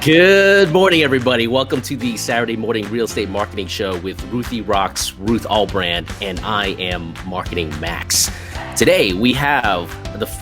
Good morning, everybody. Welcome to the Saturday morning real estate marketing show with Ruthie Rocks, Ruth Allbrand, and I am Marketing Max. Today, we have,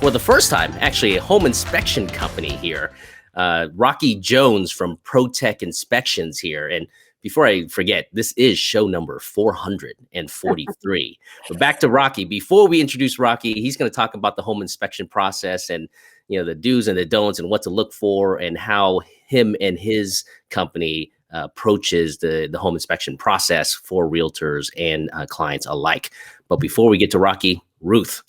for the first time, actually a home inspection company here. Rocky Jones from ProTech Inspections here. And before I forget, this is show number 443. But back to Rocky. Before we introduce Rocky, he's going to talk about the home inspection process and the do's and the don'ts and what to look for and how him and his company approaches the home inspection process for realtors and clients alike. But before we get to Rocky, Ruth,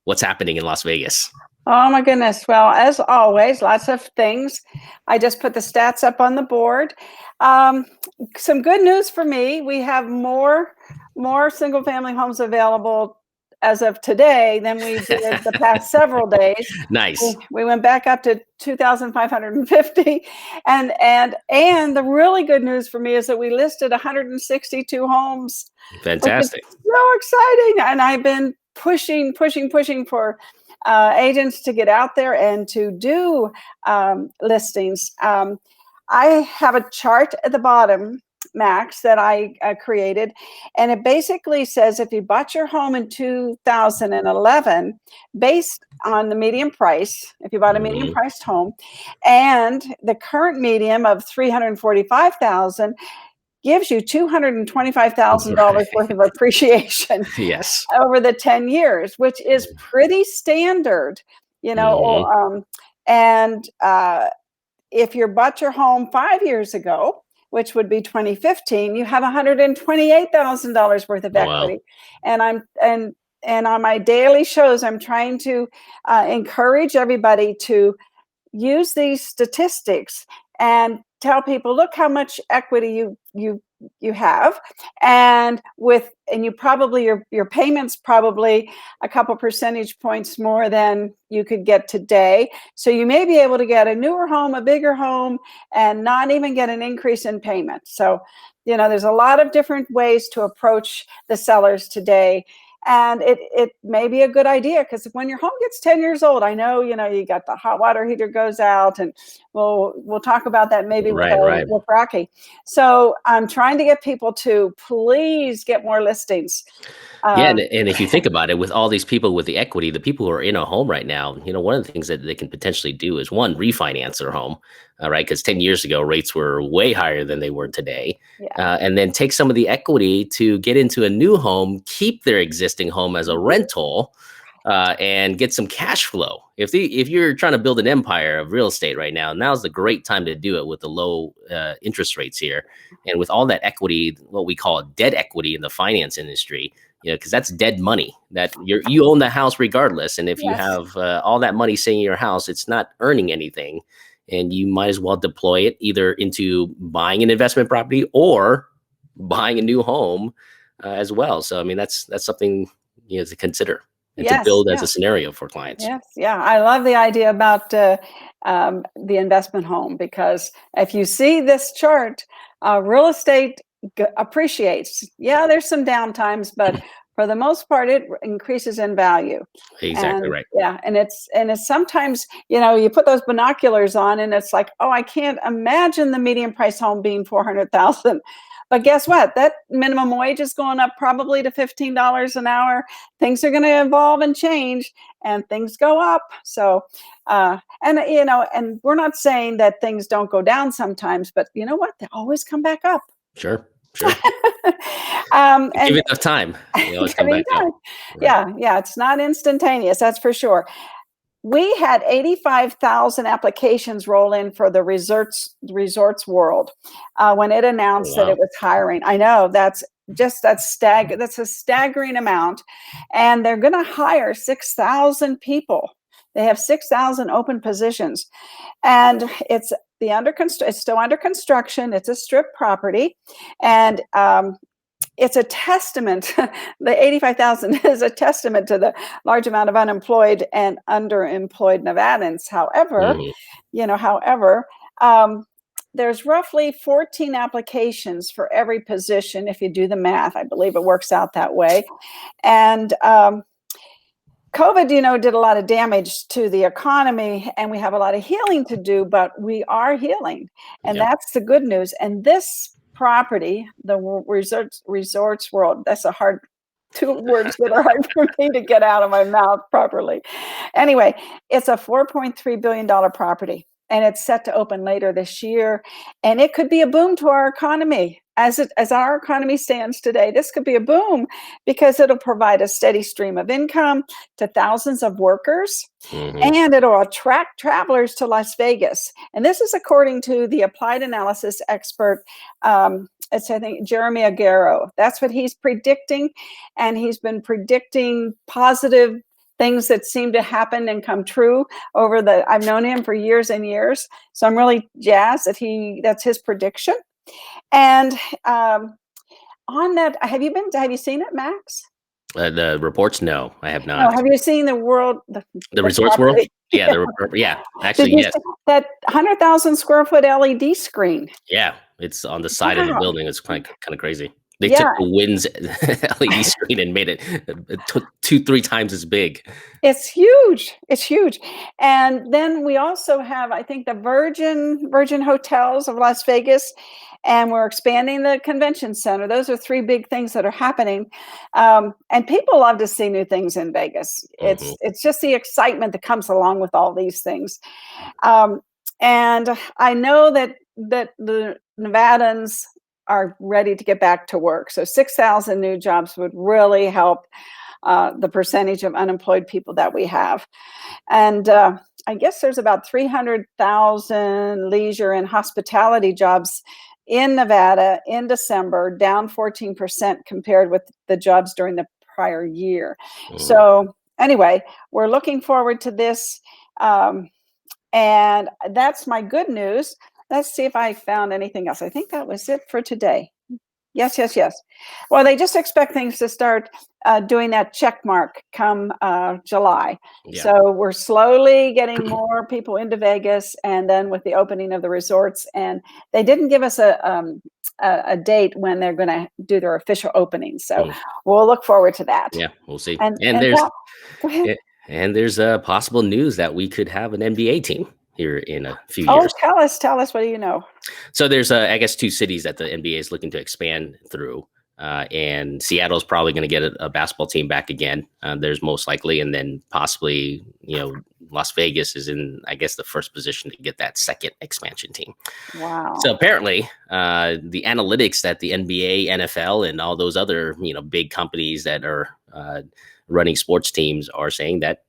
what's happening in Las Vegas? Oh my goodness. Well, as always, lots of things. I just put the stats up on the board. Some good news for me. We have more single family homes available as of today than we did the past several days. Nice. We went back up to 2,550. And the really good news for me is that we listed 162 homes. Fantastic. So exciting. And I've been pushing for agents to get out there and to do listings. I have a chart at the bottom, Max, that I created, and it basically says if you bought your home in 2011 based on the median price, if you bought a median priced home, and the current median of $345,000 gives you $225,000 worth of appreciation. Yes. Over the 10 years, which is pretty standard, and if you bought your home 5 years ago, which would be 2015, you have $128,000 worth of equity. Wow. And on my daily shows, I'm trying to encourage everybody to use these statistics and tell people, look how much equity you have, and you probably your payments probably a couple percentage points more than you could get today. So you may be able to get a newer home, a bigger home, and not even get an increase in payment. So there's a lot of different ways to approach the sellers today. And it may be a good idea, because when your home gets 10 years old, I know, you got the hot water heater goes out, and we'll talk about that maybe with Rocky. So I'm trying to get people to please get more listings. And if you think about it, with all these people with the equity, the people who are in a home right now, one of the things that they can potentially do is, one, refinance their home, right? Because 10 years ago, rates were way higher than they were today. Yeah. And then take some of the equity to get into a new home, keep their existing home as a rental, and get some cash flow. If you're trying to build an empire of real estate right now, now's the great time to do it with the low interest rates here. And with all that equity, what we call dead equity in the finance industry, because that's dead money that you own the house regardless. And if you have all that money sitting in your house, it's not earning anything. And you might as well deploy it either into buying an investment property or buying a new home as well. So, I mean, that's something to consider and to build as a scenario for clients. Yes. Yeah. I love the idea about the investment home, because if you see this chart, real estate appreciates. Yeah, there's some downtimes, but for the most part, it increases in value. Exactly right. Yeah, and it's sometimes you put those binoculars on, and it's like, oh, I can't imagine the median price home being $400,000. But guess what? That minimum wage is going up probably to $15 an hour. Things are going to evolve and change, and things go up. So, and we're not saying that things don't go down sometimes, but you know what? They always come back up. Sure. And give it enough time. Come back up. Right. Yeah. It's not instantaneous. That's for sure. We had 85,000 applications roll in for the resorts world when it announced that it was hiring. I know that's a staggering amount, and they're going to hire 6,000 people. They have 6,000 open positions, and it's still under construction. It's a strip property, and it's a testament. The 85,000 is a testament to the large amount of unemployed and underemployed Nevadans. However, there's roughly 14 applications for every position. If you do the math, I believe it works out that way. And COVID, did a lot of damage to the economy, and we have a lot of healing to do, but we are healing, and Yep. that's the good news. And this property, the Resorts World, that's a hard two words that are hard for me to get out of my mouth properly. Anyway, it's a $4.3 billion property, and it's set to open later this year, and it could be a boom to our economy. As our economy stands today, this could be a boom because it'll provide a steady stream of income to thousands of workers, Mm-hmm. and it'll attract travelers to Las Vegas. And this is according to the applied analysis expert. It's, I think, Jeremy Aguero. That's what he's predicting, and he's been predicting positive things that seem to happen and come true I've known him for years and years. So I'm really jazzed that that's his prediction. And on that, have you seen it, Max? The reports? No, I have No, not. have you seen the Resorts World? property? Yeah, actually, yes. That 100,000 square foot LED screen. Yeah, it's on the side of the Wow. building. It's kind of crazy. They Yeah. took the Wind's LED screen and made it 2-3 times as big. It's huge. It's huge. And then we also have, I think, the Virgin Hotels of Las Vegas, and we're expanding the convention center. Those are 3 big things that are happening. And people love to see new things in Vegas. Mhm. It's just the excitement that comes along with all these things. And I know that the Nevadans are ready to get back to work. So 6,000 new jobs would really help the percentage of unemployed people that we have. And I guess there's about 300,000 leisure and hospitality jobs in Nevada in December, down 14% compared with the jobs during the prior year. Mhm. So anyway, we're looking forward to this. And that's my good news. Let's see if I found anything else. I think that was it for today. Yes. Well, they just expect things to start doing that check mark come July. Yeah. So we're slowly getting more people into Vegas, and then with the opening of the resorts, and they didn't give us a date when they're going to do their official opening. So we'll look forward to that. Yeah, we'll see. And there's go ahead. and there's possible news that we could have an NBA team here in a few Oh, years. tell us, what do you know? So there's, I guess, 2 cities that the NBA is looking to expand through, and Seattle's probably going to get a basketball team back again. There's most likely, and then possibly, Las Vegas is in, I guess, the first position to get that second expansion team. Wow. So apparently, the analytics that the NBA, NFL, and all those other, big companies that are running sports teams are saying that,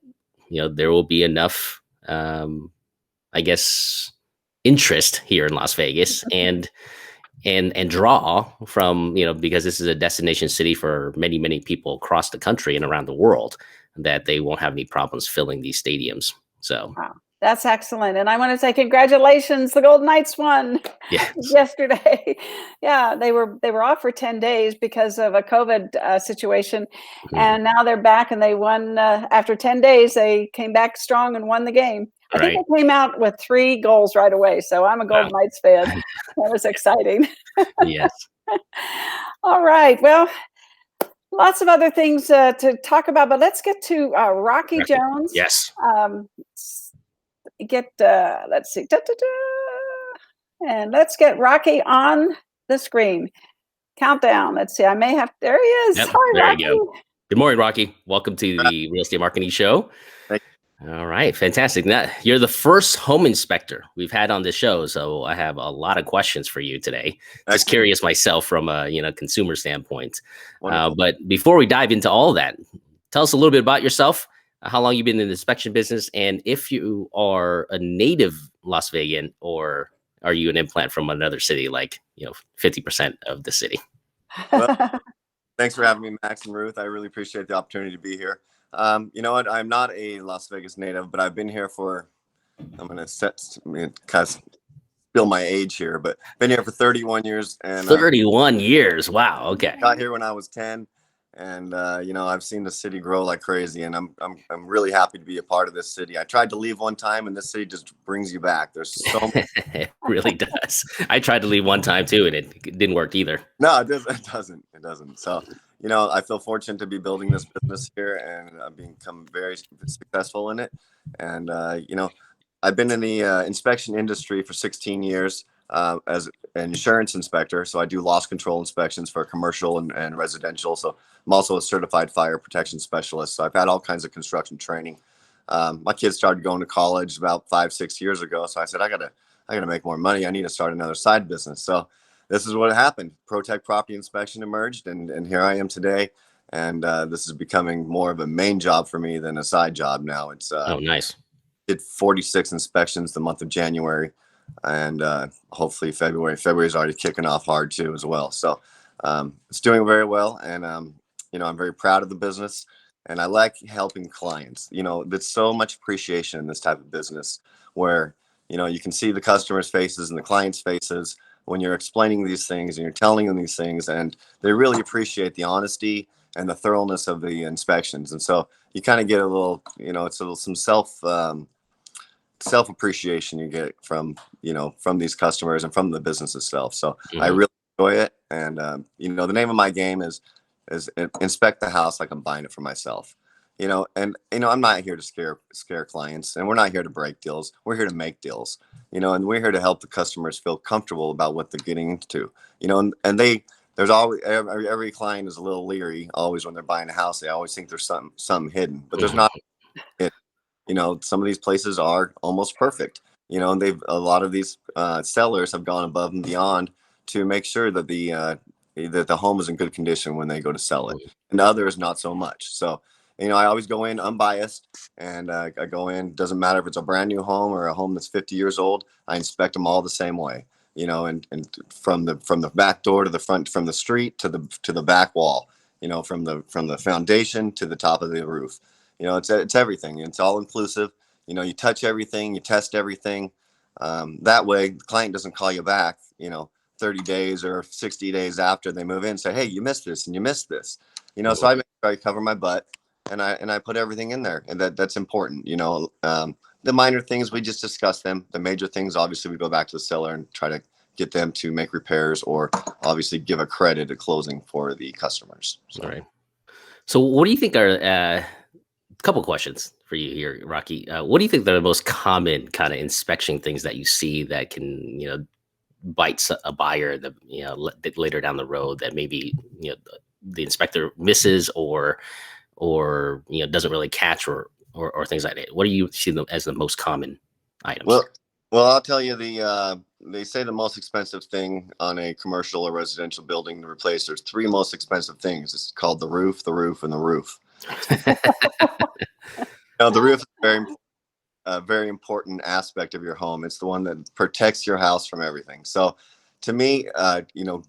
there will be enough, I guess, interest here in Las Vegas and draw from, because this is a destination city for many people across the country and around the world, that they won't have any problems filling these stadiums. So wow, that's excellent. And I want to say congratulations, the Golden Knights won yesterday. Yeah, they were off for 10 days because of a COVID situation. Mhm. And now they're back, and they won after 10 days. They came back strong and won the game. I think they came out with 3 goals right away. So I'm a Golden Knights fan. That was exciting. Yes. All right. Well, lots of other things to talk about, but let's get to Rocky Jones. Yes. Let's see. And let's get Rocky on the screen. Countdown. Let's see. There he is. Yep, Hi, there Rocky. you go. Good morning, Rocky. Welcome to the Real Estate Marketing Show. Thank All right, fantastic. Now, you're the first home inspector we've had on the show, so I have a lot of questions for you today. Just curious myself from a consumer standpoint. But before we dive into all that, tell us a little bit about yourself, how long you've been in the inspection business, and if you are a native Las Vegan or are you an implant from another city, like 50% of the city? Well, thanks for having me, Max and Ruth. I really appreciate the opportunity to be here. You know what? I'm not a Las Vegas native, but I've been here I'm going to spill my age here, but been here for 31 years. And 31 years. Wow. Okay. Got here when I was 10. And, I've seen the city grow like crazy, and I'm really happy to be a part of this city. I tried to leave one time, and this city just brings you back. There's so much. It really does. I tried to leave one time too, and it didn't work either. No, it doesn't. It doesn't. So, I feel fortunate to be building this business here, and I've become very successful in it. And I've been in the inspection industry for 16 years as an insurance inspector. So I do loss control inspections for commercial and residential. So I'm also a certified fire protection specialist. So I've had all kinds of construction training. My kids started going to college about 5-6 years ago. So I said, I gotta make more money. I need to start another side business. So this is what happened. ProTech Property Inspection emerged, and here I am today. And this is becoming more of a main job for me than a side job now. It's Oh, nice. did 46 inspections the month of January, and hopefully February. February is already kicking off hard too as well. So it's doing very well, and I'm very proud of the business, and I like helping clients. There's so much appreciation in this type of business where you can see the customers' faces and the clients' faces when you're explaining these things and you're telling them these things, and they really appreciate the honesty and the thoroughness of the inspections. And so you kind of get a little, it's a little some self appreciation you get from these customers and from the business itself. So I really enjoy it. And the name of my game is inspect the house like I'm buying it for myself. I'm not here to scare clients, and we're not here to break deals. We're here to make deals. And we're here to help the customers feel comfortable about what they're getting into. And there's always every client is a little leery always when they're buying a house. They always think there's something hidden, but there's not. Some of these places are almost perfect. And a lot of these sellers have gone above and beyond to make sure that the home is in good condition when they go to sell it, and others not so much. So, I always go in unbiased, and I go in. Doesn't matter if it's a brand new home or a home that's 50 years old. I inspect them all the same way. And from the back door to the front, from the street to the back wall. From the foundation to the top of the roof. It's everything. It's all inclusive. You touch everything, you test everything. That way the client doesn't call you back, 30 days or 60 days after they move in and say, hey, you missed this and you missed this. So I make sure I cover my butt, and I put everything in there, and that's important. The minor things, we just discuss them. The major things, obviously, we go back to the seller and try to get them to make repairs, or obviously give a credit at closing for the customers. So. All right. So what do you think are couple questions for you here, Rocky. What do you think are the most common kind of inspection things that you see that can, bite a buyer that, later down the road that maybe, the inspector misses or doesn't really catch or things like that? What do you see as the most common items? Well, I'll tell you they say the most expensive thing on a commercial or residential building to replace, there's 3 most expensive things. It's called the roof, and the roof. The roof is a very important aspect of your home. It's the one that protects your house from everything. So to me,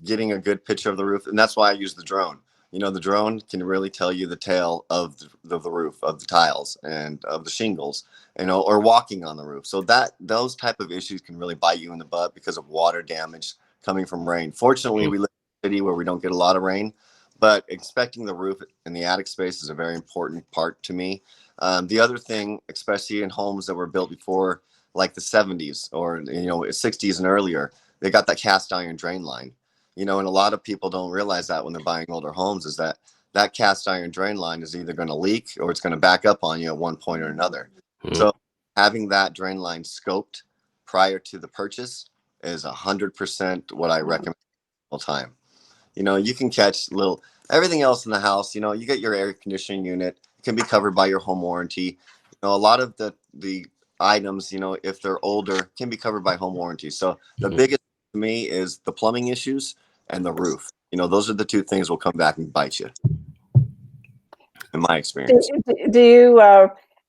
getting a good picture of the roof, and that's why I use the drone. The drone can really tell you the tale of the roof, of the tiles, and of the shingles, or walking on the roof. So those type of issues can really bite you in the butt because of water damage coming from rain. Fortunately, we live in a city where we don't get a lot of rain, but inspecting the roof in the attic space is a very important part to me. The other thing, especially in homes that were built before, like the 70s or 60s and earlier, they got that cast iron drain line. And a lot of people don't realize that when they're buying older homes, is that cast iron drain line is either going to leak or it's going to back up on you at one point or another. So having that drain line scoped prior to the purchase is 100% what I recommend all the time. You can catch everything else in the house. You get your air conditioning unit. It can be covered by your home warranty. A lot of the items, if they're older, can be covered by home warranty. So the biggest to me is the plumbing issues and the roof. Those are the 2 things will come back and bite you. In my experience. Do you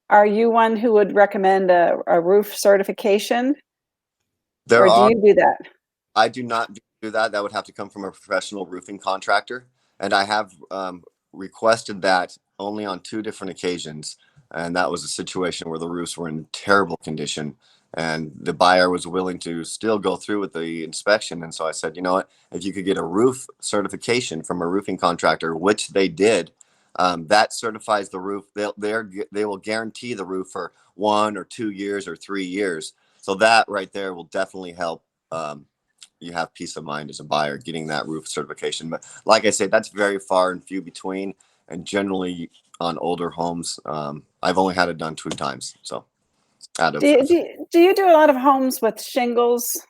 are you one who would recommend a roof certification? Do you do that? I do not do that. That would have to come from a professional roofing contractor, and I have requested that only on 2 different occasions, and that was a situation where the roofs were in terrible condition, and the buyer was willing to still go through with the inspection. And so I said, you know what, if you could get a roof certification from a roofing contractor, which they did, that certifies the roof. They will guarantee the roof for 1 or 2 years or 3 years. So that right there will definitely help you have peace of mind as a buyer getting that roof certification. But like I said, that's very far and few between. And generally on older homes, I've only had it done 2 times. So Do you do a lot of homes with shingles?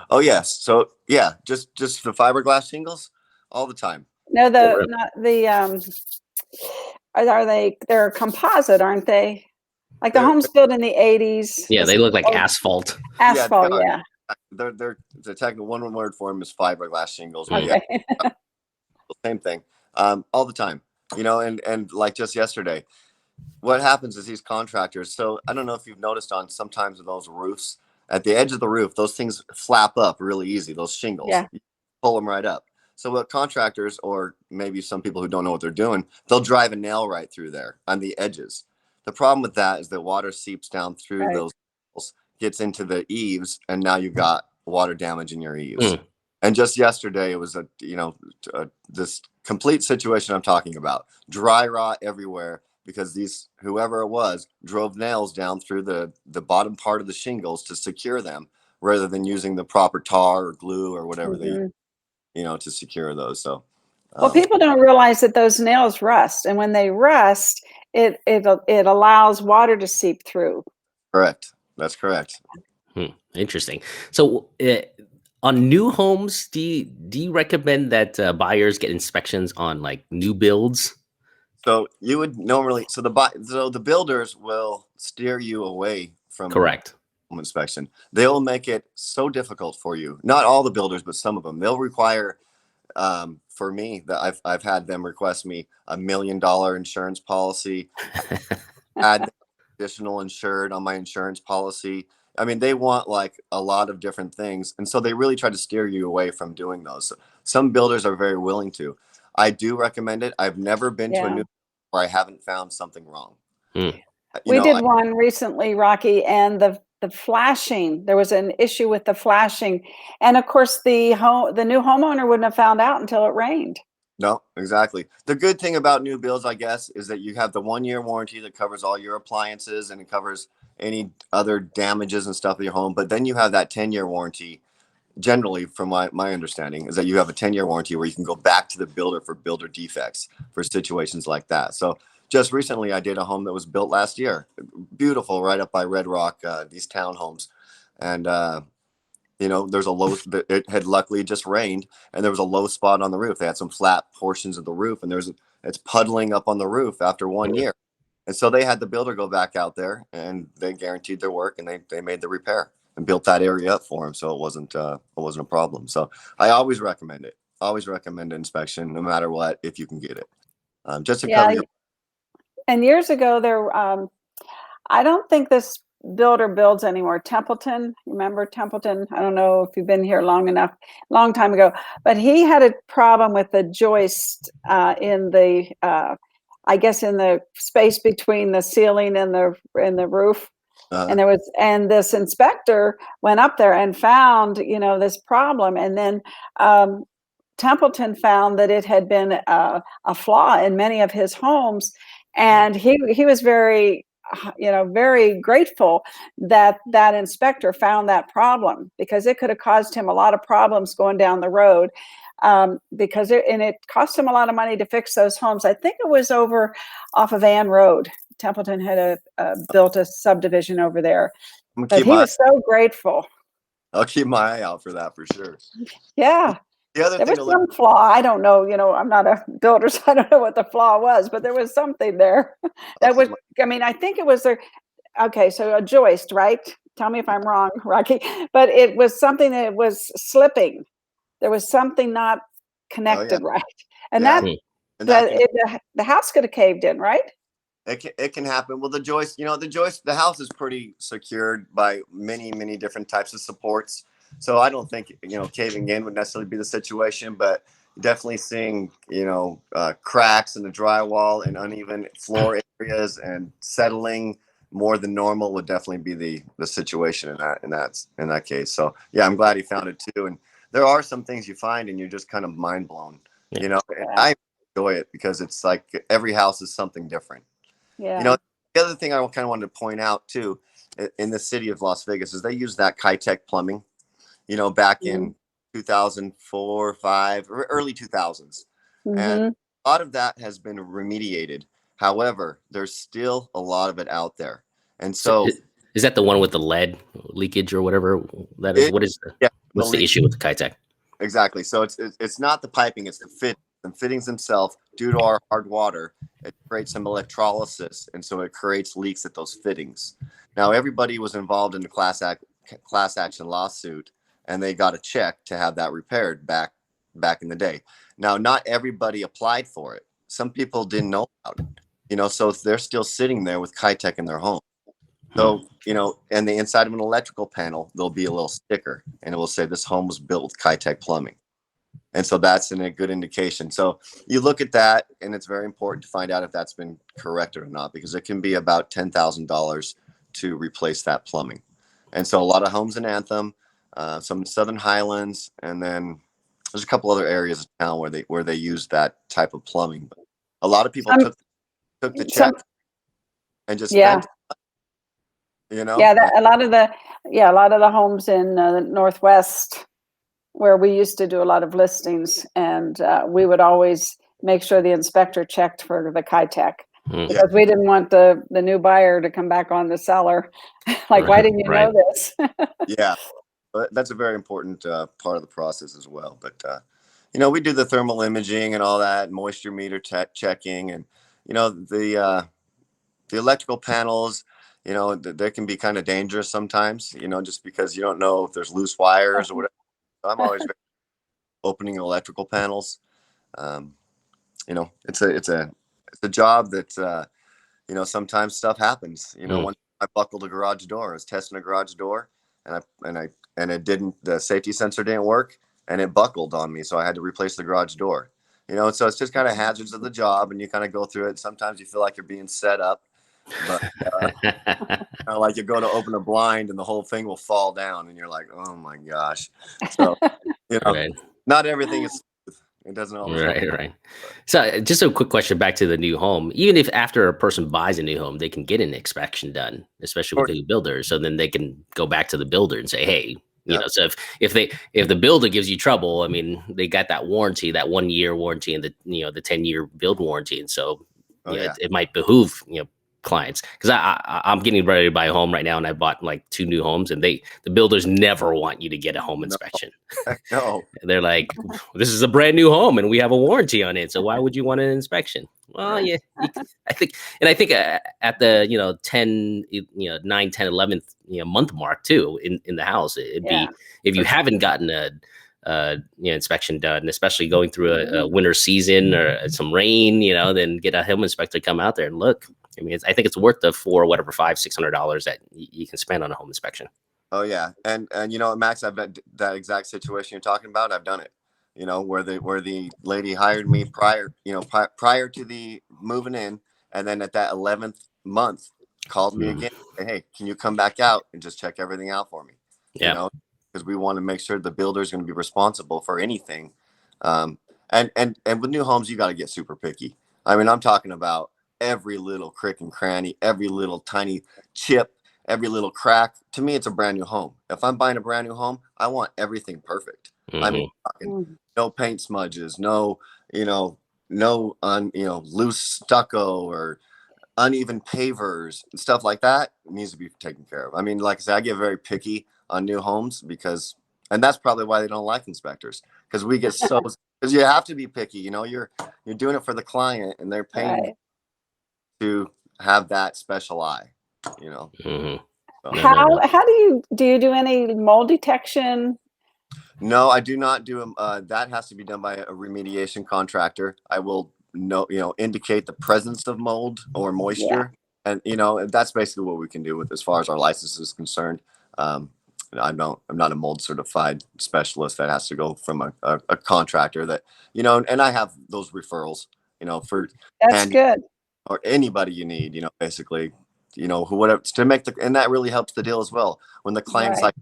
Oh yes. So yeah, just the fiberglass shingles all the time. No, not the are they're composite, aren't they? Like the homes built in the 80s. Yeah, they look like asphalt. Asphalt, yeah. They're the technical one word for them is fiberglass shingles. Okay. Yeah, same thing. All the time. And like just yesterday, what happens is these contractors. So I don't know if you've noticed on sometimes those roofs, at the edge of the roof, those things flap up really easy. Those shingles, yeah. You pull them right up. So what contractors, or maybe some people who don't know what they're doing, they'll drive a nail right through there on the edges. The problem with that is that water seeps down through those, gets into the eaves, and now you've got water damage in your eaves. And just yesterday, it was this complete situation I'm talking about. Dry rot everywhere because whoever it was drove nails down through the bottom part of the shingles to secure them, rather than using the proper tar or glue or whatever they use, to secure those. So, well, people don't realize that those nails rust, and when they rust, it allows water to seep through. Correct. That's correct. Interesting. So, on new homes, do you recommend that buyers get inspections on like new builds? So you would normally, so the builders will steer you away from Correct home inspection. They'll make it so difficult for you. Not all the builders, but some of them. They'll require, for me, that I've had them request me $1 million insurance policy, add additional insured on my insurance policy. I mean, they want like a lot of different things, and so they really try to steer you away from doing those. Some builders are very willing to. I do recommend it. I've never been to a new where I haven't found something wrong. We did one recently, Rocky, and the flashing. There was an issue with the flashing, and of course, the new homeowner wouldn't have found out until it rained. No, exactly. The good thing about new builds, I guess, is that you have the 1-year warranty that covers all your appliances and it covers any other damages and stuff in your home. But then you have that 10-year warranty. Generally, from my understanding, is that you have a 10-year warranty where you can go back to the builder for builder defects for situations like that. So just recently, I did a home that was built last year. Beautiful, right up by Red Rock, these townhomes. And, there's a low, it had luckily just rained and there was a low spot on the roof. They had some flat portions of the roof and it's puddling up on the roof after 1 year. And so they had the builder go back out there and they guaranteed their work and they made the repair and built that area up for him. So it wasn't a problem. So I always recommend it. Always recommend inspection no matter what, if you can get it. Just to cover your. And years ago I don't think this builder builds anymore. Templeton, remember Templeton? I don't know if you've been here long time ago, but he had a problem with the joist in the I guess in the space between the ceiling and the roof. And this inspector went up there and found, this problem. And then Templeton found that it had been a flaw in many of his homes. And he was very, very grateful that inspector found that problem, because it could have caused him a lot of problems going down the road. Because it cost him a lot of money to fix those homes. I think it was over off of Ann Road. Templeton had built a subdivision over there, but he was so grateful. I'll keep my eye out for that for sure. Yeah. The other there thing was some flaw. I don't know. I'm not a builder, so I don't know what the flaw was, but there was something there that was. I think it was there. Okay, so a joist, right? Tell me if I'm wrong, Rocky. But it was something that was slipping. There was something not connected right, and the house could have caved in, right? It can happen. Well, the joist, the house is pretty secured by many, many different types of supports. So I don't think, caving in would necessarily be the situation, but definitely seeing, cracks in the drywall and uneven floor areas and settling more than normal would definitely be the situation in that case. So yeah, I'm glad he found it too. And there are some things you find and you're just kind of mind blown, and I enjoy it because it's like every house is something different. Yeah. The other thing I kind of wanted to point out too, in the city of Las Vegas, is they use that KaiTech plumbing, back in 2004, 5, early 2000s. And a lot of that has been remediated. However, there's still a lot of it out there. And so is that the one with the lead leakage or whatever that is? What's the issue with the KaiTech? Exactly. So it's not the piping, it's the fittings themselves. Due to our hard water, it creates some electrolysis, and so it creates leaks at those fittings. Now, everybody was involved in the class action lawsuit, and they got a check to have that repaired back in the day. Now, not everybody applied for it. Some people didn't know about it, so they're still sitting there with KaiTech in their home. So, and the inside of an electrical panel, there'll be a little sticker, and it will say this home was built with KaiTech plumbing. And so that's a good indication. So you look at that, and it's very important to find out if that's been corrected or not, because it can be about $10,000 to replace that plumbing. And so a lot of homes in Anthem, some in Southern Highlands, and then there's a couple other areas of town where they use that type of plumbing. But a lot of people took the check and just spent, a lot of the homes in the Northwest, where we used to do a lot of listings, and we would always make sure the inspector checked for the KaiTech, because we didn't want the new buyer to come back on the seller like, why didn't you know this? Yeah, that's a very important part of the process as well. But we do the thermal imaging and all that, moisture meter checking, and the electrical panels, they can be kind of dangerous sometimes, just because you don't know if there's loose wires or whatever. I'm always opening electrical panels. It's a job that sometimes stuff happens. When I buckled a garage door, I was testing a garage door, and the safety sensor didn't work, and it buckled on me, so I had to replace the garage door. So it's just kind of hazards of the job, and you kind of go through it. Sometimes you feel like you're being set up, but like you go to open a blind and the whole thing will fall down, and you're like, oh my gosh. So not everything is smooth. It doesn't always right. So just a quick question back to the new home. Even if after a person buys a new home, they can get an inspection done, especially with the builder, so then they can go back to the builder and say, hey, so if the builder gives you trouble, I mean, they got that warranty, that 1 year warranty, and the 10-year build warranty, and so it might behoove clients, because I'm getting ready to buy a home right now, and I bought like 2 new homes, and the builders never want you to get a home inspection. No. They're like, this is a brand new home and we have a warranty on it, so why would you want an inspection? Well, yeah, I think at the 9, 10, 11th month mark too in the house, it'd be, if you haven't gotten a inspection done, especially going through a winter season or some rain, then get a home inspector to come out there and look. I mean, I think it's worth the $500-$600 that you can spend on a home inspection. Oh yeah, and Max, I've done that exact situation you're talking about. I've done it. Where the lady hired me prior to the moving in, and then at that 11th month called me again. Hey, can you come back out and just check everything out for me? Yeah. Because we want to make sure the builder is going to be responsible for anything. And with new homes, you got to get super picky. I mean, I'm talking about every little crick and cranny, every little tiny chip, every little crack. To me, it's a brand new home. If I'm buying a brand new home, I want everything perfect. I mean, no paint smudges, no loose stucco or uneven pavers and stuff like that. It needs to be taken care of. I mean, like I said, I get very picky on new homes and that's probably why they don't like inspectors, because we get because you have to be picky. You're doing it for the client, and they're paying to have that special eye. So. How do you do any mold detection? No, I do not do that has to be done by a remediation contractor. I will indicate the presence of mold or moisture, and that's basically what we can do with as far as our license is concerned. I'm not a mold certified specialist. That has to go from a contractor that and I have those referrals for that's good, or anybody you need, basically, whatever to make and that really helps the deal as well. When the client's like,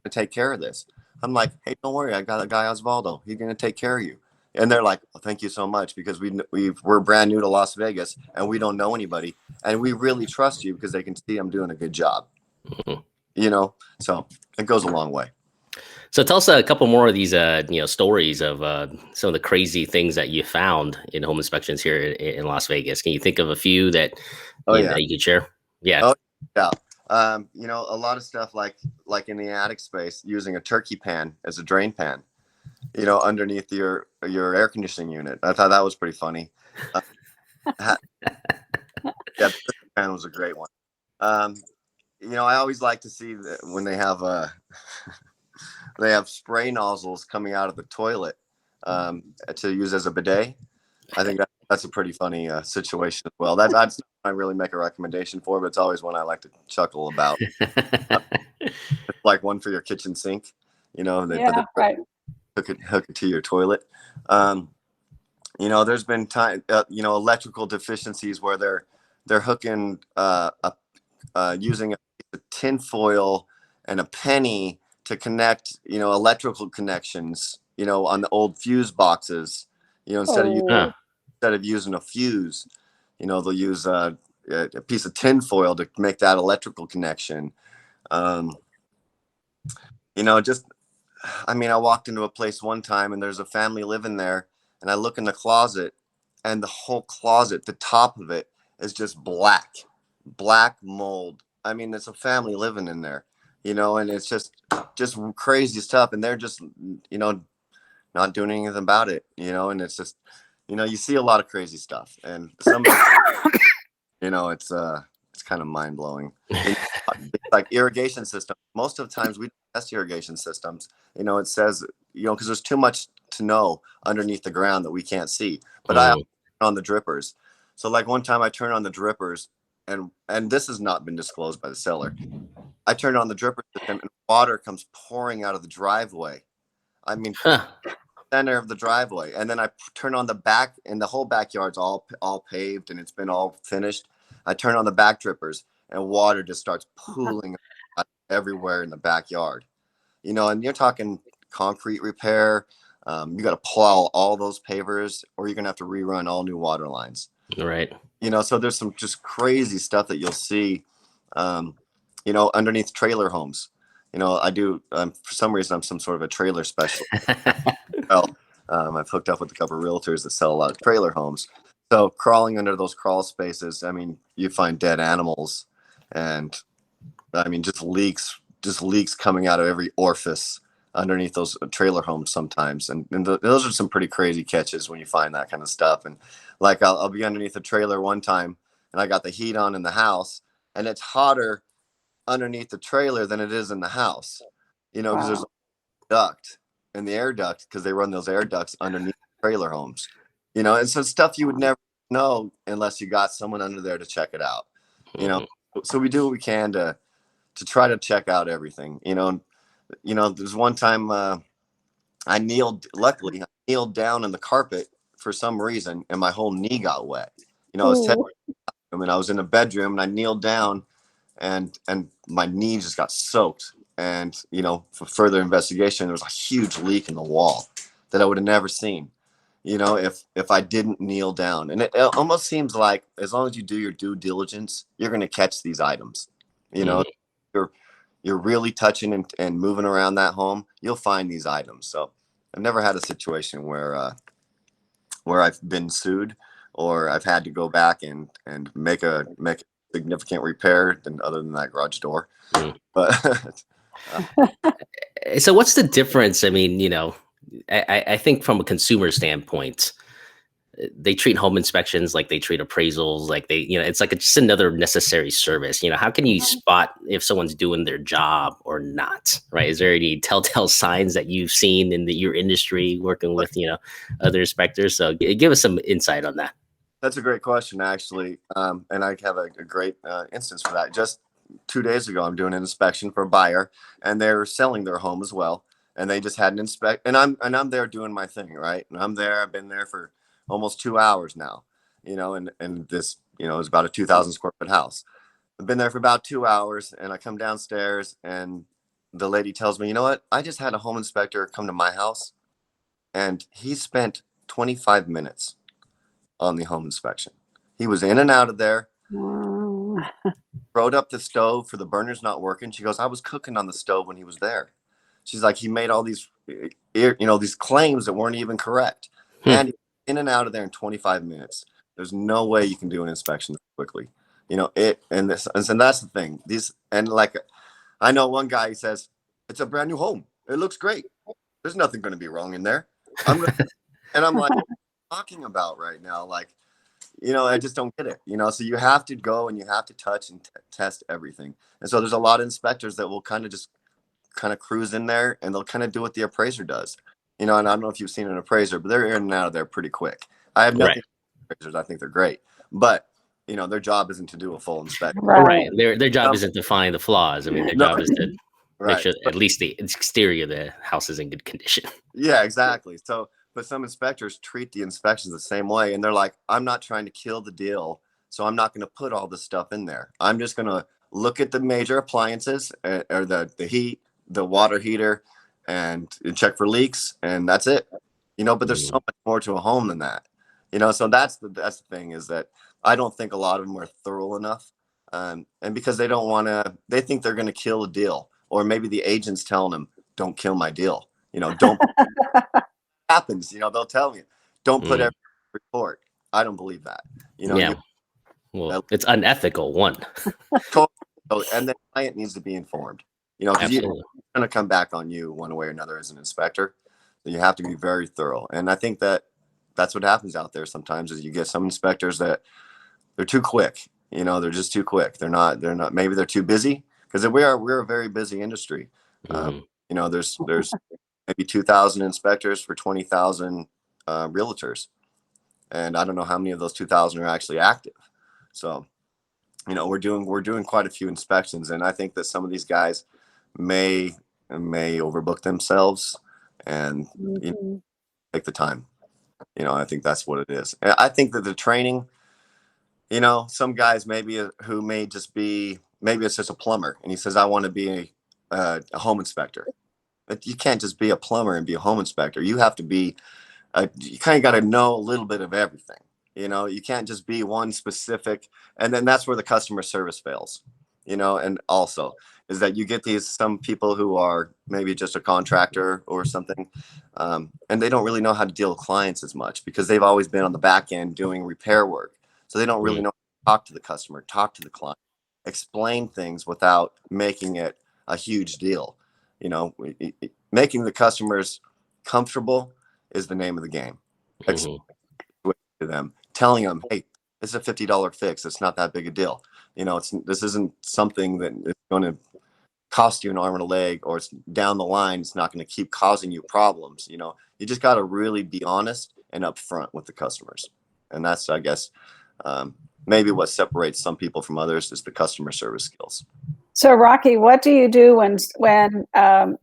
to take care of this, I'm like, hey, don't worry, I got a guy, Osvaldo. He's going to take care of you. And they're like, well, thank you so much, because we're brand new to Las Vegas and we don't know anybody, and we really trust you because they can see I'm doing a good job. So it goes a long way. So tell us a couple more of these, stories of some of the crazy things that you found in home inspections here in Las Vegas. Can you think of a few that Oh yeah. that you could share? Yeah. Oh yeah. A lot of stuff like in the attic space, using a turkey pan as a drain pan, underneath your air conditioning unit. I thought that was pretty funny. Yeah, the turkey pan was a great one. I always like to see that when they have they have spray nozzles coming out of the toilet to use as a bidet. I think that's a pretty funny situation as well. That's not I really make a recommendation for, but it's always one I like to chuckle about. It's like one for your kitchen sink, they put it, right. hook it to your toilet. There's been time, electrical deficiencies where they're hooking using a tin foil and a penny to connect, electrical connections, on the old fuse boxes, instead of using a fuse, they'll use a piece of tin foil to make that electrical connection. I walked into a place one time and there's a family living there, and I look in the closet, and the whole closet, the top of it is just black mold. It's a family living in there, and it's just crazy stuff. And they're just, not doing anything about it, and it's just, you see a lot of crazy stuff, and some of it, it's kind of mind blowing. Like irrigation system. Most of the times we test irrigation systems, it says, because there's too much to know underneath the ground that we can't see. But I turn on the drippers. So like one time I turned on the drippers, and this has not been disclosed by the seller. I turned on the dripper system and water comes pouring out of the driveway. Center of the driveway. And then I turn on the back, and the whole backyard's all paved and it's been all finished. I turn on the back drippers, and water just starts pooling everywhere in the backyard. And you're talking concrete repair. You got to plow all those pavers, or you're going to have to rerun all new water lines. Right. So there's some just crazy stuff that you'll see, underneath trailer homes. I do, for some reason, I'm some sort of a trailer specialist. Well, I've hooked up with a couple of realtors that sell a lot of trailer homes. So crawling under those crawl spaces, you find dead animals, and just leaks coming out of every orifice underneath those trailer homes sometimes. And those are some pretty crazy catches when you find that kind of stuff. And like I'll be underneath a trailer one time, and I got the heat on in the house, and it's hotter underneath the trailer than it is in the house, because there's a duct in the air duct, because they run those air ducts underneath trailer homes, and so stuff you would never know unless you got someone under there to check it out. So we do what we can to try to check out everything. There's one time luckily I kneeled down in the carpet for some reason, and my whole knee got wet. I was in a bedroom, and I kneeled down, and my knee just got soaked. And for further investigation, there was a huge leak in the wall that I would have never seen, if I didn't kneel down. And it almost seems like as long as you do your due diligence, you're going to catch these items. You're really touching and moving around that home, you'll find these items. So I've never had a situation where I've been sued, or I've had to go back and make a significant repair other than that garage door. But so what's the difference? I think from a consumer standpoint, they treat home inspections like they treat appraisals, like it's like just another necessary service. How can you spot if someone's doing their job or not, right? Is there any telltale signs that you've seen in your industry working with, other inspectors? So give us some insight on that. That's a great question, actually. And I have a great instance for that. Just 2 days ago, I'm doing an inspection for a buyer, and they're selling their home as well. And they just had an inspect, and I'm there doing my thing, right? And I'm there. I've been there for almost 2 hours now, and this, is about a 2,000 square foot house. I've been there for about 2 hours, and I come downstairs, and the lady tells me, what? I just had a home inspector come to my house, and he spent 25 minutes on the home inspection. He was in and out of there. Throwed up the stove for the burners not working. She goes, I was cooking on the stove when he was there. She's like, he made all these, these claims that weren't even correct. And in and out of there in 25 minutes. There's no way you can do an inspection quickly. And that's the thing. I know one guy, he says, it's a brand new home. It looks great. There's nothing going to be wrong in there. And I'm like, what are you talking about right now? Like, I just don't get it. So you have to go and you have to touch and test everything. And so there's a lot of inspectors that will kind of cruise in there, and they'll kind of do what the appraiser does. And I don't know if you've seen an appraiser, but they're in and out of there pretty quick. I have nothing against appraisers. I think they're great, but their job isn't to do a full inspection. Right. Their job isn't to find the flaws. I mean, their job is to make sure at least the exterior of the house is in good condition. Yeah, exactly. So, but some inspectors treat the inspections the same way, and they're like, I'm not trying to kill the deal, so I'm not going to put all this stuff in there. I'm just going to look at the major appliances, or the heat, the water heater, and check for leaks, and that's it. But there's so much more to a home than that. So that's the thing, is that I don't think a lot of them are thorough enough, and because they don't want to, they think they're going to kill a deal, or maybe the agent's telling them, don't kill my deal. Don't happens. They'll tell you, don't put every report. I don't believe that. Well, it's unethical. One. And the client needs to be informed. Because you're going to come back on you one way or another as an inspector. So you have to be very thorough. And I think that's what happens out there sometimes, is you get some inspectors that they're too quick. They're just too quick. They're not, maybe they're too busy, because we're a very busy industry. There's maybe 2,000 inspectors for 20,000 realtors. And I don't know how many of those 2,000 are actually active. So, we're doing quite a few inspections, and I think that some of these guys may overbook themselves and take the time. I think that's what it is. And I think that the training, some guys who may just be, maybe it's just a plumber, and he says, I want to be a home inspector. But you can't just be a plumber and be a home inspector. You have to be, you kind of got to know a little bit of everything. You can't just be one specific, and then that's where the customer service fails. And also is that you get some people who are maybe just a contractor or something, and they don't really know how to deal with clients as much, because they've always been on the back end doing repair work. So they don't really know how to talk to the customer, talk to the client, explain things without making it a huge deal. Making the customers comfortable is the name of the game. To them, telling them, hey, this is a $50 fix. It's not that big a deal. This isn't something that is going to cost you an arm and a leg, or it's down the line, it's not going to keep causing you problems. You just got to really be honest and upfront with the customers. And that's, I guess, maybe what separates some people from others, is the customer service skills. So, Rocky, what do you do when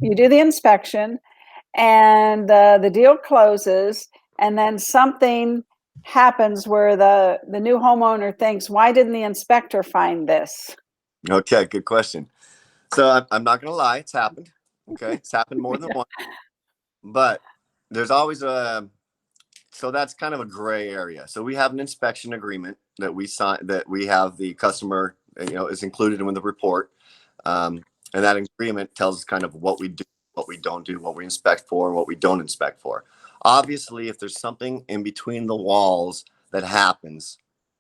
you do the inspection and the deal closes, and then something happens where the new homeowner thinks, why didn't the inspector find this? Okay, good question. So I'm not going to lie, it's happened. Okay, it's happened more than once. But there's always so that's kind of a gray area. So we have an inspection agreement that we sign, that we have the customer, is included in the report. And that agreement tells us kind of what we do, what we don't do, what we inspect for, what we don't inspect for. Obviously, if there's something in between the walls that happens,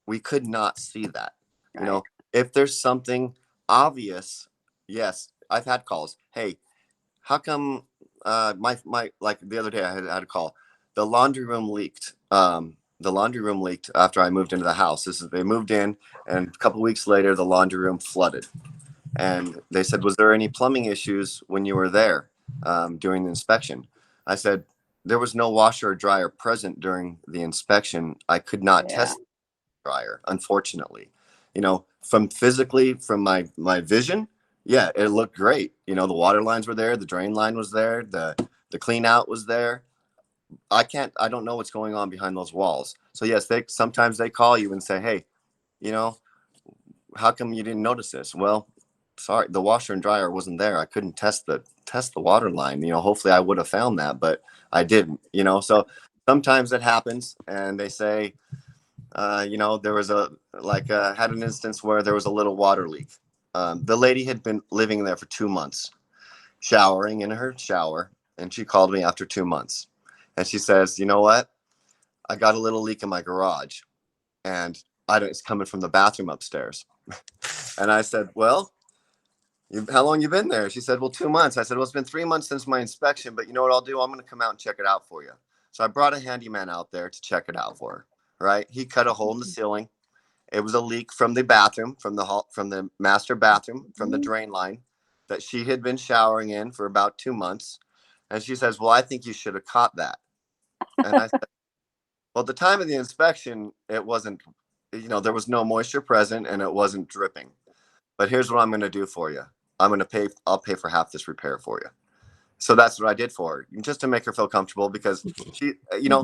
we could not see that. Right. If there's something obvious, yes, I've had calls. Hey, how come my like the other day I had a call. The laundry room leaked. The laundry room leaked after I moved into the house. They moved in, and a couple of weeks later, the laundry room flooded. And they said, was there any plumbing issues when you were there during the inspection? I said, there was no washer or dryer present during the inspection. I could not test the dryer, unfortunately. From my vision, yeah, it looked great. The water lines were there, the drain line was there, the clean out was there. I don't know what's going on behind those walls. So yes, sometimes they call you and say, hey, how come you didn't notice this? Well, sorry, the washer and dryer wasn't there. I couldn't test the water line. Hopefully I would have found that, but I didn't. So sometimes it happens, and they say, there was had an instance where there was a little water leak. The lady had been living there for 2 months, showering in her shower, and she called me after 2 months, and she says, "You know what? I got a little leak in my garage, and it's coming from the bathroom upstairs." And I said, "Well, how long you been there?" She said, "Well, 2 months." I said, "Well, it's been 3 months since my inspection, but you know what I'll do? I'm going to come out and check it out for you." So I brought a handyman out there to check it out for her. Right? He cut a hole in the ceiling. It was a leak from the bathroom, from the master bathroom, from the drain line that she had been showering in for about 2 months. And she says, "Well, I think you should have caught that." And I said, "Well, at the time of the inspection, it wasn't, there was no moisture present and it wasn't dripping. But here's what I'm going to do for you. I'll pay for half this repair for you." So that's what I did for her, just to make her feel comfortable, because she,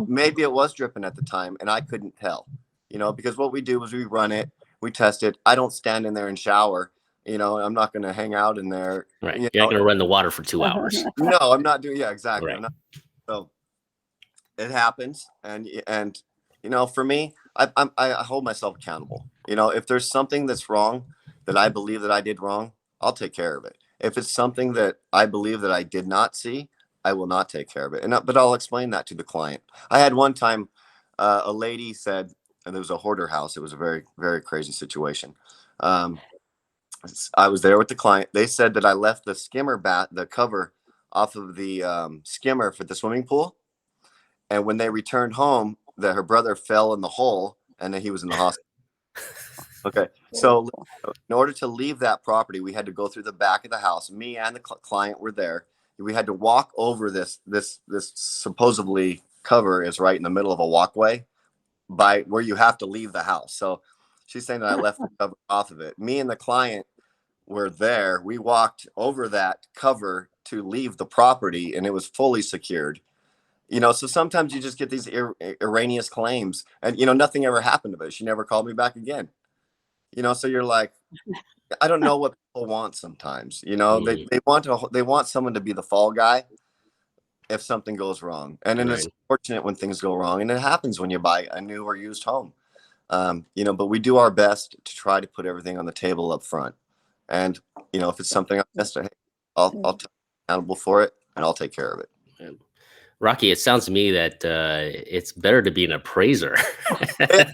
maybe it was dripping at the time and I couldn't tell, because what we do is we run it, we test it. I don't stand in there and shower. I'm not going to hang out in there. Right. You're not going to run the water for 2 hours. No, I'm not doing. Yeah, exactly. Right. So it happens. And for me, I hold myself accountable. If there's something that's wrong that I believe that I did wrong, I'll take care of it. If it's something that I believe that I did not see, I will not take care of it. But I'll explain that to the client. I had one time, a lady said, and there was a hoarder house. It was a very, very crazy situation. I was there with the client. They said that I left the cover off of the skimmer for the swimming pool. And when they returned home, that her brother fell in the hole and that he was in the hospital. Okay. So in order to leave that property, we had to go through the back of the house. Me and the client were there. We had to walk over this supposedly cover is right in the middle of a walkway by where you have to leave the house. So she's saying that I left the cover off of it. Me and the client were there. We walked over that cover to leave the property, and it was fully secured. So sometimes you just get these erroneous claims, and nothing ever happened to it. She never called me back again. So you're like, I don't know what people want sometimes. They want someone to be the fall guy if something goes wrong. And then it's unfortunate when things go wrong, and it happens when you buy a new or used home. But we do our best to try to put everything on the table up front. And if it's something I missed, I'll take accountable for it, and I'll take care of it. Yeah. Rocky, it sounds to me that it's better to be an appraiser than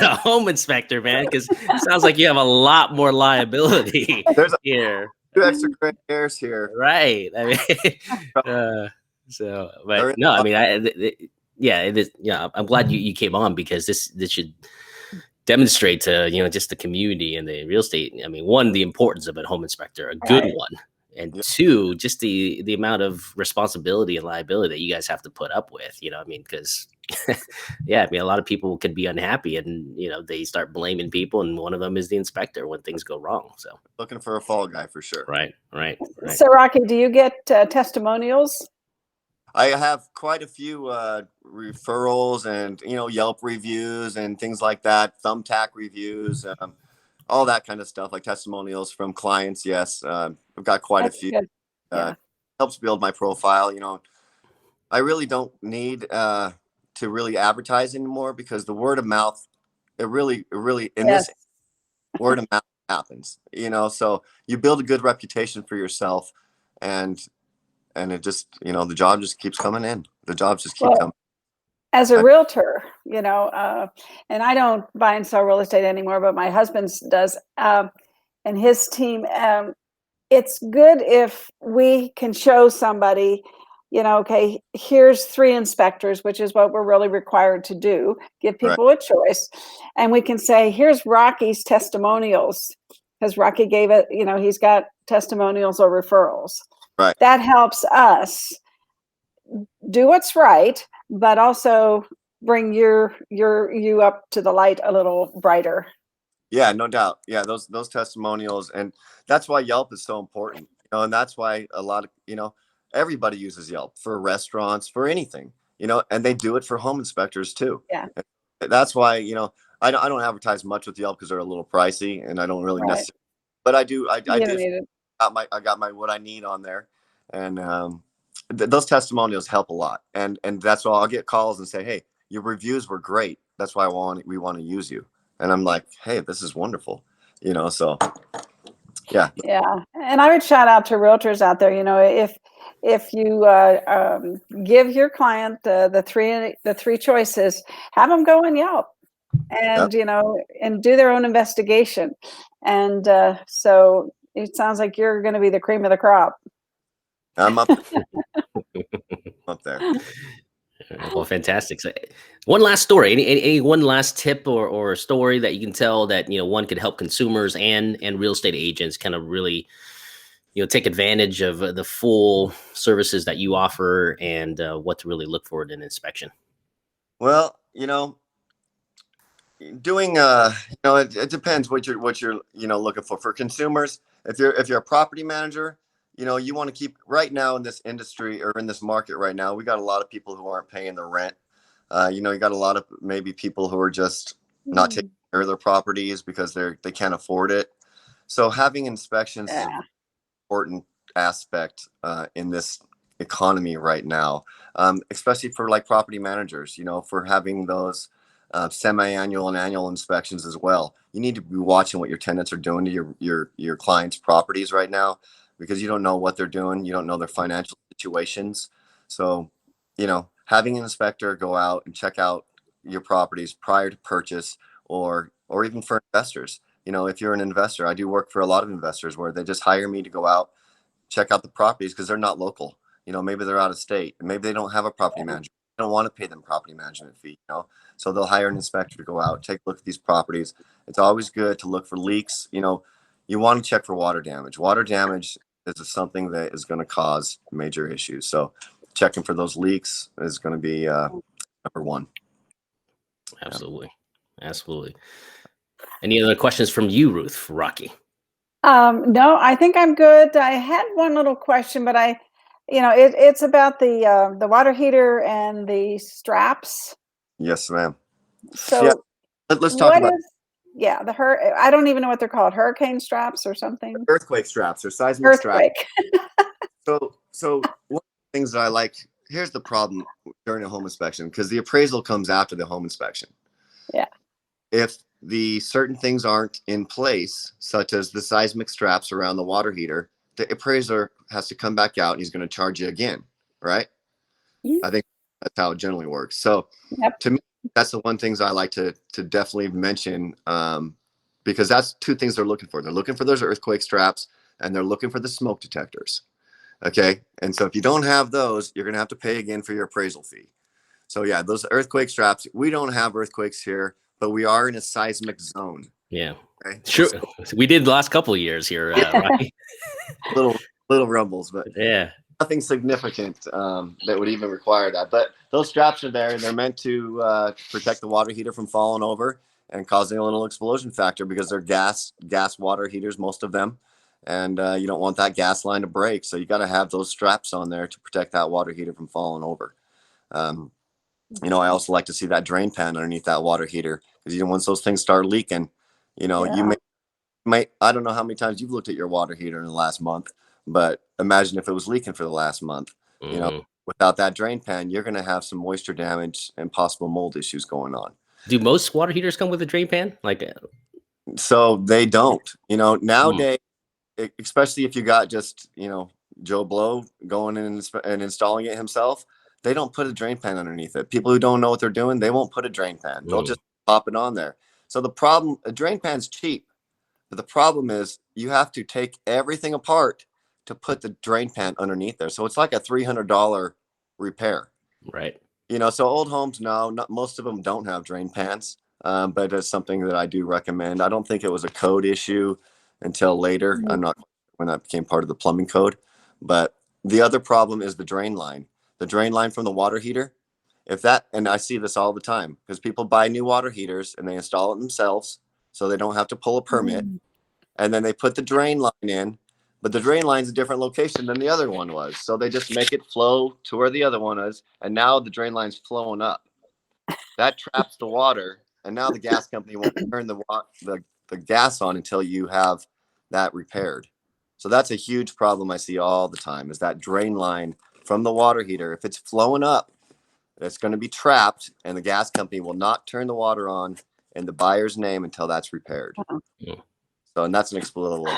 a home inspector, man, because it sounds like you have a lot more liability here. 2 extra gray hairs here. Right. I mean, but no, I mean, it is. Yeah, I'm glad you came on, because this should demonstrate to just the community and the real estate. I mean, one, the importance of a home inspector, a good one. And two, just the amount of responsibility and liability that you guys have to put up with, I mean, because, a lot of people can be unhappy and, they start blaming people. And one of them is the inspector when things go wrong. So looking for a fall guy for sure. Right. So, Rocky, do you get testimonials? I have quite a few referrals and, Yelp reviews and things like that, Thumbtack reviews, all that kind of stuff, like testimonials from clients. Yes. I've got quite a few. Helps build my profile. I really don't need to really advertise anymore, because the word of mouth, it really this word of mouth happens, so you build a good reputation for yourself, and it just, the job just keeps coming in. The jobs just keep coming. As a realtor, and I don't buy and sell real estate anymore, but my husband does, and his team. It's good if we can show somebody, okay, here's 3 inspectors, which is what we're really required to do, give people a choice. And we can say, here's Rocky's testimonials, because Rocky gave it, he's got testimonials or referrals. Right. That helps us do what's right, but also bring you up to the light a little brighter. Yeah, no doubt. Yeah, those testimonials, and that's why Yelp is so important. And that's why a lot of everybody uses Yelp for restaurants, for anything. And they do it for home inspectors too. Yeah. And that's why I don't advertise much with Yelp, because they're a little pricey, and I don't really necessarily. But I do. I got my what I need on there, and those testimonials help a lot. And that's why I'll get calls and say, "Hey, your reviews were great. That's why we want to use you." And I'm like, "Hey, this is wonderful," So Yeah. Yeah. And I would shout out to realtors out there, if you give your client the three choices, have them go on Yelp and, and do their own investigation. And so it sounds like you're going to be the cream of the crop. I'm up, up there. Well, fantastic. So, one last story. Any one last tip or story that you can tell that one could help consumers and real estate agents kind of really take advantage of the full services that you offer and what to really look for in an inspection. Well, doing it depends what you're looking for consumers. If you're a property manager, you want to keep right now in this industry or in this market right now, we got a lot of people who aren't paying their rent. You got a lot of maybe people who are just not taking care of their properties because they can't afford it. So having inspections is an important aspect in this economy right now, especially for like property managers, for having those semi-annual and annual inspections as well. You need to be watching what your tenants are doing to your clients' properties right now, because you don't know what they're doing. You don't know their financial situations. So, having an inspector go out and check out your properties prior to purchase, or even for investors. If you're an investor, I do work for a lot of investors where they just hire me to go out, check out the properties because they're not local. Maybe they're out of state. Maybe they don't have a property manager. They don't want to pay them property management fee, so they'll hire an inspector to go out, take a look at these properties. It's always good to look for leaks. You want to check for water damage. Water damage is something that is going to cause major issues. So checking for those leaks is going to be number one. Absolutely. Absolutely. Any other questions from you, Ruth, for Rocky? No, I think I'm good. I had one little question, but it's about the water heater and the straps. Yes, ma'am. So yeah, let's talk about I don't even know what they're called. Hurricane straps or something. Earthquake straps or seismic straps. So one of the things that I like, here's the problem during a home inspection, because the appraisal comes after the home inspection. Yeah. If the certain things aren't in place, such as the seismic straps around the water heater, the appraiser has to come back out and he's going to charge you again, right? I think that's how it generally works. So to me, that's the one things I like to definitely mention, because that's two things they're looking for. They're looking for those earthquake straps and they're looking for the smoke detectors. Okay. And so if you don't have those, you're going to have to pay again for your appraisal fee. So yeah, those earthquake straps, we don't have earthquakes here, but we are in a seismic zone. Yeah. Okay? Sure. We did the last couple of years here, right? little rumbles, but yeah, nothing significant that would even require that. But those straps are there. They're meant to protect the water heater from falling over and causing a little explosion factor, because they're gas water heaters, most of them. And you don't want that gas line to break. So you got to have those straps on there to protect that water heater from falling over. I also like to see that drain pan underneath that water heater, because once those things start leaking, you may I don't know how many times you've looked at your water heater in the last month, but imagine if it was leaking for the last month. Without that drain pan, you're going to have some moisture damage and possible mold issues going on. Do most water heaters come with a drain pan? So they don't. Nowadays, especially if you got just Joe Blow going in and installing it himself, they don't put a drain pan underneath it. People who don't know what they're doing, they won't put a drain pan. They'll just pop it on there. So the problem, a drain pan's cheap, but the problem is you have to take everything apart to put the drain pan underneath there. So it's like a $300 repair. Right. So old homes now, most of them don't have drain pans, but it's something that I do recommend. I don't think it was a code issue until later. I'm not when that became part of the plumbing code. But the other problem is the drain line from the water heater. And I see this all the time, because people buy new water heaters and they install it themselves, so they don't have to pull a permit. And then they put the drain line in, but the drain line's a different location than the other one was. So they just make it flow to where the other one is. And now the drain line's flowing up. That traps the water. And now the gas company won't turn the gas on until you have that repaired. So that's a huge problem I see all the time, is that drain line from the water heater. If it's flowing up, it's going to be trapped, and the gas company will not turn the water on in the buyer's name until that's repaired. So, and that's an explodable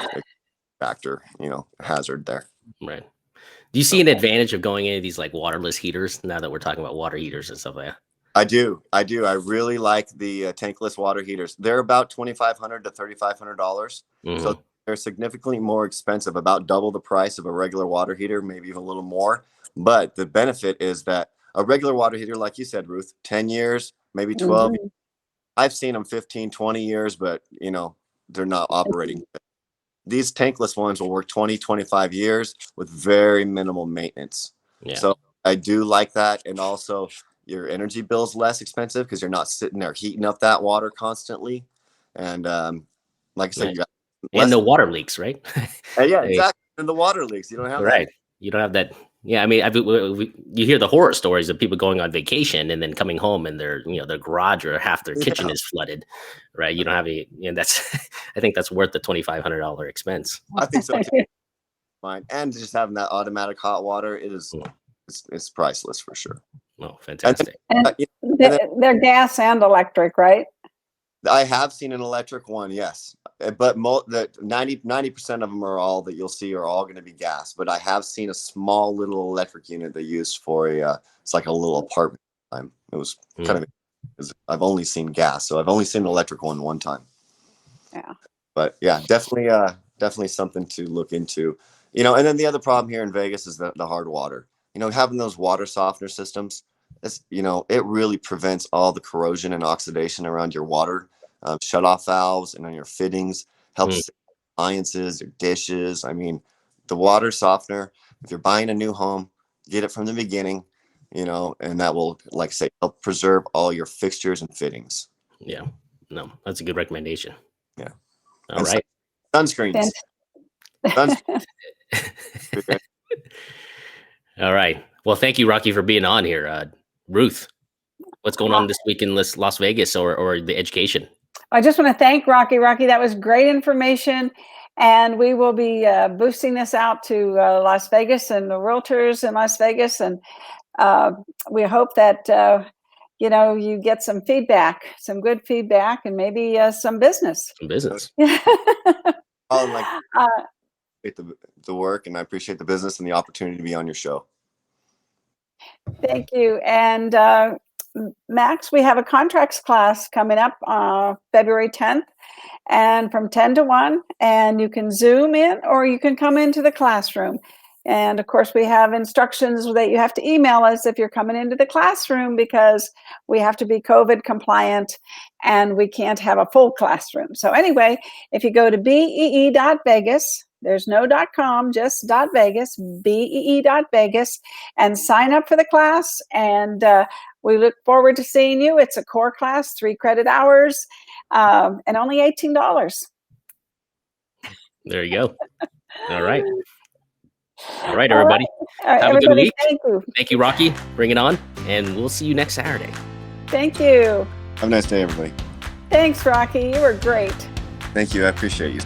factor, hazard there. Right. Do you see an advantage of going into these like waterless heaters now that we're talking about water heaters and stuff like that? I do. I really like the tankless water heaters. They're about $2,500 to $3,500. So they're significantly more expensive, about double the price of a regular water heater, maybe even a little more. But the benefit is that a regular water heater, like you said, Ruth, 10 years, maybe 12. I've seen them 15, 20 years, but they're not operating. These tankless ones will work 20, 25 years with very minimal maintenance. Yeah. So I do like that. And also your energy bill is less expensive because you're not sitting there heating up that water constantly. And like I said, you got and no water leaks, right? Yeah, exactly. And the water leaks. You don't have that. You don't have that. Yeah, I mean, you hear the horror stories of people going on vacation and then coming home and their garage or half their kitchen is flooded, right? You don't have any, and that's, I think that's worth the $2,500 expense. I think so too. Fine, and just having that automatic hot water, it's priceless for sure. Oh, fantastic! And they're gas and electric, right? I have seen an electric one, yes, but 90% of them are all that you'll see are all going to be gas. But I have seen a small little electric unit they used for it's like a little apartment. It was kind of. I've only seen gas, so I've only seen an electric one time. Yeah. But yeah, definitely something to look into. And then the other problem here in Vegas is the hard water. Having those water softener systems, it really prevents all the corrosion and oxidation around your water shut-off valves and on your fittings, helps appliances, your dishes. I mean, the water softener, if you're buying a new home, get it from the beginning, and that will, like I say, help preserve all your fixtures and fittings. Yeah. No, that's a good recommendation. Yeah. All right. Sunscreens. All right. Well, thank you, Rocky, for being on here. Ruth, what's going on this week in Las Vegas or the education? I just want to thank Rocky. Rocky, that was great information. And we will be boosting this out to Las Vegas and the realtors in Las Vegas. And we hope that, you get some feedback, some good feedback, and maybe some business. Some business. The work, and I appreciate the business and the opportunity to be on your show. Thank you. And Max, we have a contracts class coming up February 10th, and from 10 to 1, and you can Zoom in or you can come into the classroom. And of course, we have instructions that you have to email us if you're coming into the classroom, because we have to be COVID compliant and we can't have a full classroom. So anyway, if you go to bee.vegas, there's no .com, just .vegas, bee.vegas, and sign up for the class. And we look forward to seeing you. It's a core class, 3 credit hours, and only $18. There you go. All right. All right, everybody. All right, have a good week. Thank you. Thank you, Rocky. Bring it on. And we'll see you next Saturday. Thank you. Have a nice day, everybody. Thanks, Rocky. You were great. Thank you. I appreciate you.